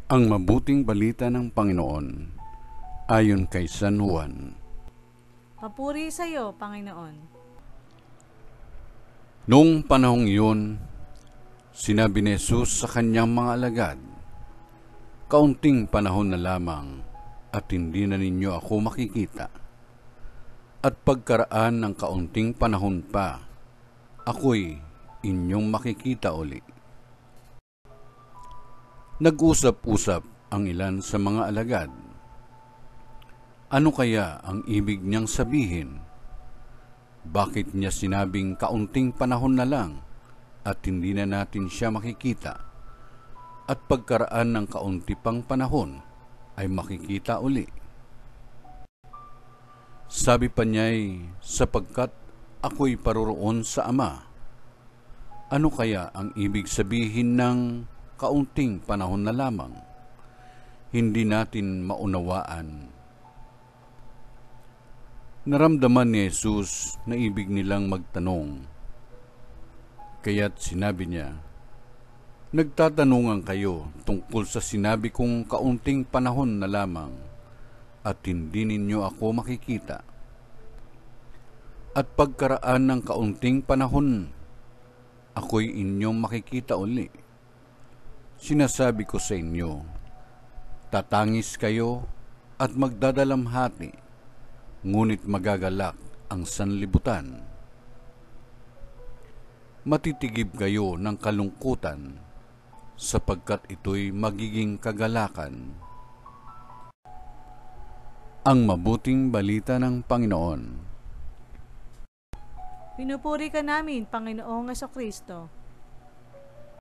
Ang mabuting balita ng Panginoon ayon kay San Juan. Papuri sa iyo, Panginoon. Noong panahong iyon, sinabi ni Jesus sa kanyang mga alagad, "Kaunting panahon na lamang at hindi na ninyo ako makikita. At pagkaraan ng kaunting panahon pa, ako'y inyong makikita uli." Nag-usap-usap ang ilan sa mga alagad. Ano kaya ang ibig niyang sabihin? Bakit niya sinabing kaunting panahon na lang at hindi na natin siya makikita? At pagkaraan ng kaunti pang panahon ay makikita uli. Sabi pa niya'y, sapagkat ako'y paroroon sa Ama. Ano kaya ang ibig sabihin ng kaunting panahon na lamang? Hindi natin maunawaan. Naramdaman ni Jesus na ibig nilang magtanong. Kaya't sinabi niya, "Nagtatanungan kayo tungkol sa sinabi kong kaunting panahon na lamang at hindi ninyo ako makikita. At pagkaraan ng kaunting panahon, ako'y inyong makikita uli. Sinasabi ko sa inyo, tatangis kayo at magdadalamhati, ngunit magagalak ang sanlibutan. Matitigib kayo ng kalungkutan, sapagkat ito'y magiging kagalakan." Ang mabuting balita ng Panginoon. Pinupuri ka namin, Panginoong Jesucristo.